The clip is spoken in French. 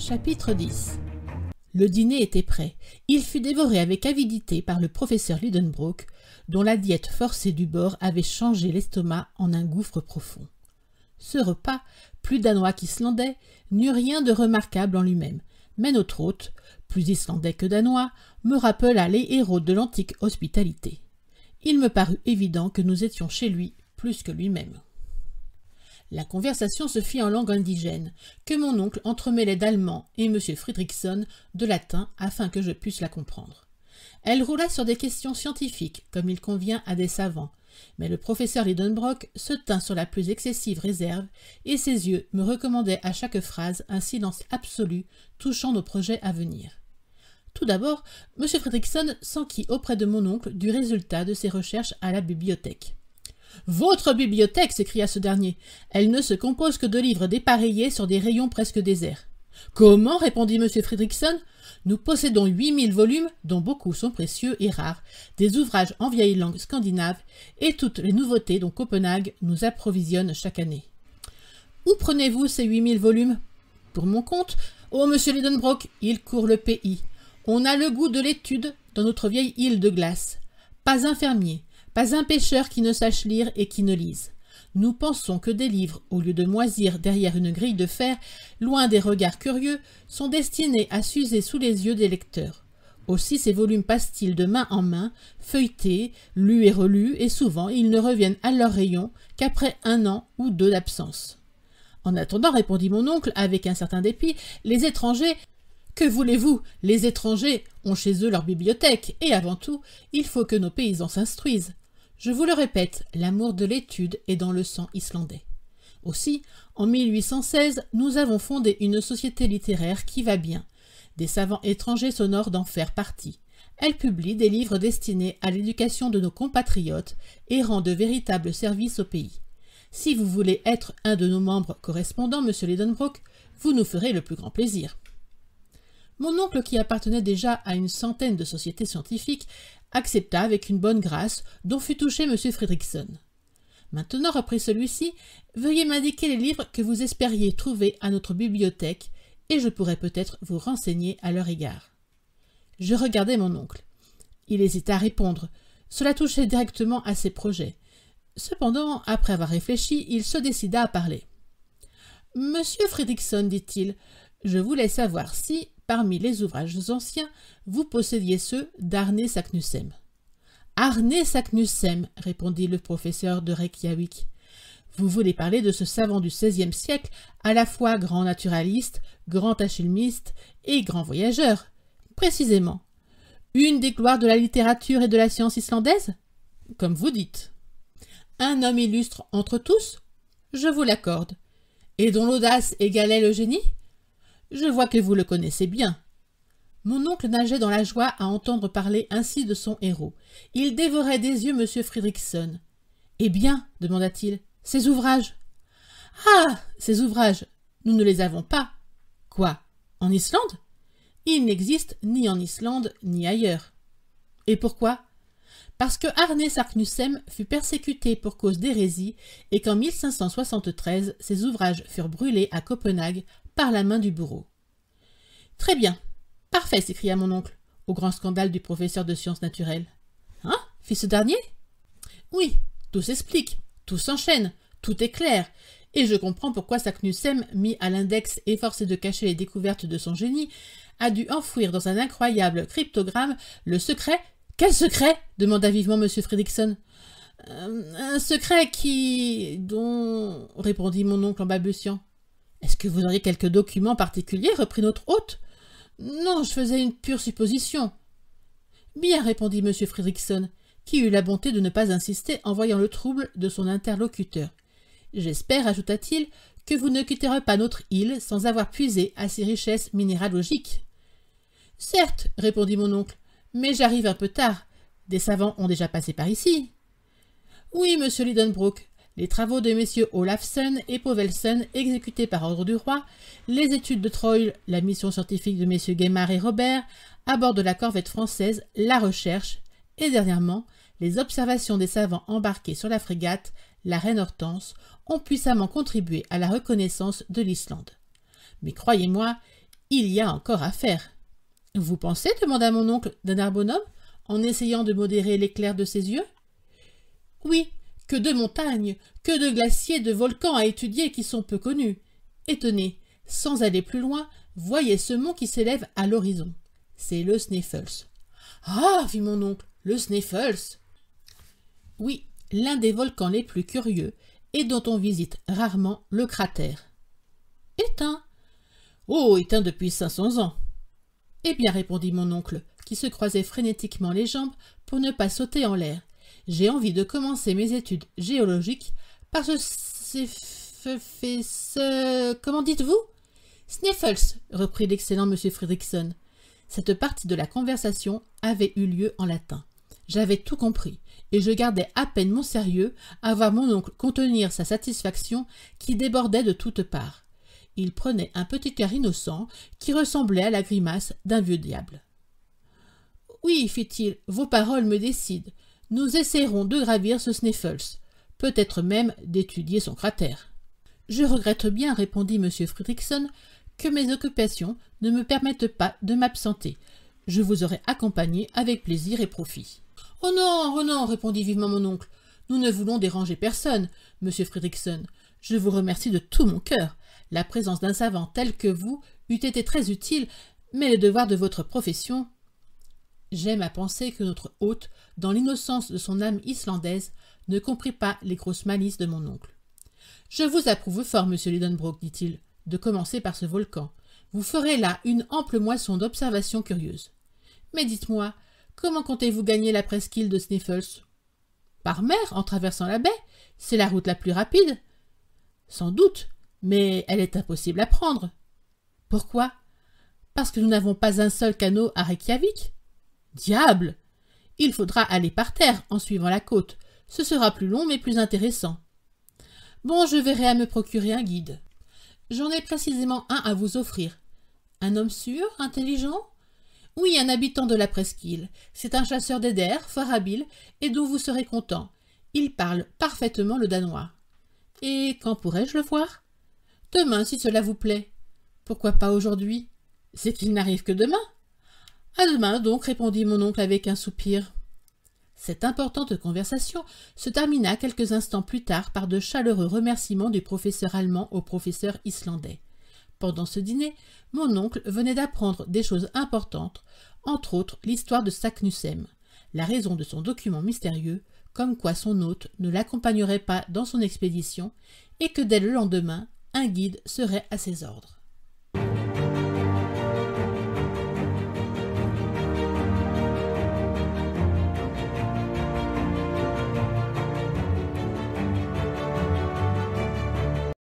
Chapitre 10. Le dîner était prêt. Il fut dévoré avec avidité par le professeur Lidenbrock, dont la diète forcée du bord avait changé l'estomac en un gouffre profond. Ce repas, plus danois qu'islandais, n'eut rien de remarquable en lui-même, mais notre hôte, plus islandais que danois, me rappela les héros de l'antique hospitalité. Il me parut évident que nous étions chez lui plus que lui-même. La conversation se fit en langue indigène, que mon oncle entremêlait d'allemand et M. Fridriksson de latin afin que je puisse la comprendre. Elle roula sur des questions scientifiques, comme il convient à des savants, mais le professeur Lidenbrock se tint sur la plus excessive réserve, et ses yeux me recommandaient à chaque phrase un silence absolu touchant nos projets à venir. Tout d'abord, M. Fridriksson s'enquit auprès de mon oncle du résultat de ses recherches à la bibliothèque. « Votre bibliothèque !» s'écria ce dernier. « Elle ne se compose que de livres dépareillés sur des rayons presque déserts. »« Comment ?» répondit M. Fridriksson. « Nous possédons 8000 volumes, dont beaucoup sont précieux et rares, des ouvrages en vieille langue scandinave et toutes les nouveautés dont Copenhague nous approvisionne chaque année. »« Où prenez-vous ces 8000 volumes ?»« Pour mon compte. Oh, monsieur Lidenbrock, il court le pays. On a le goût de l'étude dans notre vieille île de glace. Pas un fermier, pas un pêcheur qui ne sache lire et qui ne lise. Nous pensons que des livres, au lieu de moisir derrière une grille de fer, loin des regards curieux, sont destinés à s'user sous les yeux des lecteurs. Aussi ces volumes passent-ils de main en main, feuilletés, lus et relus, et souvent ils ne reviennent à leur rayon qu'après 1 an ou 2 d'absence. En attendant, répondit mon oncle avec un certain dépit, les étrangers... Que voulez-vous? Les étrangers ont chez eux leur bibliothèque, et avant tout, il faut que nos paysans s'instruisent. Je vous le répète, l'amour de l'étude est dans le sang islandais. Aussi, en 1816, nous avons fondé une société littéraire qui va bien. Des savants étrangers s'honorent d'en faire partie. Elle publie des livres destinés à l'éducation de nos compatriotes et rend de véritables services au pays. Si vous voulez être un de nos membres correspondants, monsieur Lidenbrock, vous nous ferez le plus grand plaisir. Mon oncle, qui appartenait déjà à une centaine de sociétés scientifiques, accepta avec une bonne grâce dont fut touché M. Fridriksson. « Maintenant, reprit celui-ci, veuillez m'indiquer les livres que vous espériez trouver à notre bibliothèque, et je pourrai peut-être vous renseigner à leur égard. » Je regardai mon oncle. Il hésita à répondre. Cela touchait directement à ses projets. Cependant, après avoir réfléchi, il se décida à parler. « Monsieur Fridriksson, dit-il, je voulais savoir si, parmi les ouvrages anciens, vous possédiez ceux d'Arne Saknussemm. »« Arne Saknussemm, répondit le professeur de Reykjavik. Vous voulez parler de ce savant du XVIe siècle, à la fois grand naturaliste, grand alchimiste et grand voyageur. Précisément. Une des gloires de la littérature et de la science islandaise? Comme vous dites. Un homme illustre entre tous? Je vous l'accorde. Et dont l'audace égalait le génie? Je vois que vous le connaissez bien. » Mon oncle nageait dans la joie à entendre parler ainsi de son héros. Il dévorait des yeux M. Fridriksson. « Eh bien, demanda-t-il, ces ouvrages ?»« Ah, ces ouvrages, nous ne les avons pas. »« Quoi, en Islande ?»« Ils n'existent ni en Islande ni ailleurs. »« Et pourquoi ?»« Parce que Arne Saknussemm fut persécuté pour cause d'hérésie et qu'en 1573, ses ouvrages furent brûlés à Copenhague par la main du bourreau. »« Très bien, parfait, s'écria mon oncle, au grand scandale du professeur de sciences naturelles. « Hein, fit ce dernier ? Oui, tout s'explique, tout s'enchaîne, tout est clair, et je comprends pourquoi Saknussemm, mis à l'index et forcé de cacher les découvertes de son génie, a dû enfouir dans un incroyable cryptogramme le secret... »« Quel secret ?» demanda vivement M. Fridriksson. « Un secret dont... » répondit mon oncle en balbutiant. « Est-ce que vous auriez quelques documents particuliers ?» reprit notre hôte. « Non, je faisais une pure supposition. »« Bien, » répondit M. Fridriksson, qui eut la bonté de ne pas insister en voyant le trouble de son interlocuteur. « J'espère, ajouta-t-il, que vous ne quitterez pas notre île sans avoir puisé à ses richesses minéralogiques. »« Certes, » répondit mon oncle, « mais j'arrive un peu tard. Des savants ont déjà passé par ici. »« Oui, monsieur Lidenbrock. Les travaux de messieurs Olafsen et Povelsen exécutés par ordre du roi, les études de Troyle, la mission scientifique de messieurs Gaimard et Robert, à bord de la corvette française, la recherche, et dernièrement, les observations des savants embarqués sur la frégate, la Reine Hortense, ont puissamment contribué à la reconnaissance de l'Islande. Mais croyez-moi, il y a encore à faire. Vous pensez, demanda mon oncle d'un air bonhomme, en essayant de modérer l'éclair de ses yeux. Oui, que de montagnes, que de glaciers, de volcans à étudier qui sont peu connus. Et tenez, sans aller plus loin, voyez ce mont qui s'élève à l'horizon. C'est le Sneffels. Ah, fit mon oncle, le Sneffels. Oui, l'un des volcans les plus curieux et dont on visite rarement le cratère. Éteint. Oh, éteint depuis 500 ans. Eh bien, répondit mon oncle, qui se croisait frénétiquement les jambes pour ne pas sauter en l'air. J'ai envie de commencer mes études géologiques par comment dites-vous? Sneffels, reprit l'excellent M. Fridriksson. Cette partie de la conversation avait eu lieu en latin. J'avais tout compris, et je gardais à peine mon sérieux à voir mon oncle contenir sa satisfaction qui débordait de toutes parts. Il prenait un petit air innocent qui ressemblait à la grimace d'un vieux diable. « Oui, fit-il, vos paroles me décident. Nous essaierons de gravir ce Sneffels, peut-être même d'étudier son cratère. »« Je regrette bien, répondit M. Fridriksson, que mes occupations ne me permettent pas de m'absenter. Je vous aurais accompagné avec plaisir et profit. »« Oh non, répondit vivement mon oncle. Nous ne voulons déranger personne, M. Fridriksson. Je vous remercie de tout mon cœur. La présence d'un savant tel que vous eût été très utile, mais le devoir de votre profession... » J'aime à penser que notre hôte, dans l'innocence de son âme islandaise, ne comprit pas les grosses malices de mon oncle. « Je vous approuve fort, monsieur Lidenbrock, dit-il, de commencer par ce volcan. Vous ferez là une ample moisson d'observations curieuses. Mais dites-moi, comment comptez-vous gagner la presqu'île de Sneffels? Par mer, en traversant la baie? C'est la route la plus rapide. Sans doute, mais elle est impossible à prendre. Pourquoi? Parce que nous n'avons pas un seul canot à Reykjavik. Diable! Il faudra aller par terre en suivant la côte. Ce sera plus long mais plus intéressant. Bon, je verrai à me procurer un guide. J'en ai précisément un à vous offrir. Un homme sûr, intelligent? Oui, un habitant de la presqu'île. C'est un chasseur d'eider, fort habile, et dont vous serez content. Il parle parfaitement le danois. Et quand pourrais-je le voir? Demain, si cela vous plaît. Pourquoi pas aujourd'hui? C'est qu'il n'arrive que demain. À demain donc, répondit mon oncle avec un soupir. Cette importante conversation se termina quelques instants plus tard par de chaleureux remerciements du professeur allemand au professeur islandais. Pendant ce dîner, mon oncle venait d'apprendre des choses importantes, entre autres l'histoire de Saknussemm, la raison de son document mystérieux, comme quoi son hôte ne l'accompagnerait pas dans son expédition et que dès le lendemain, un guide serait à ses ordres.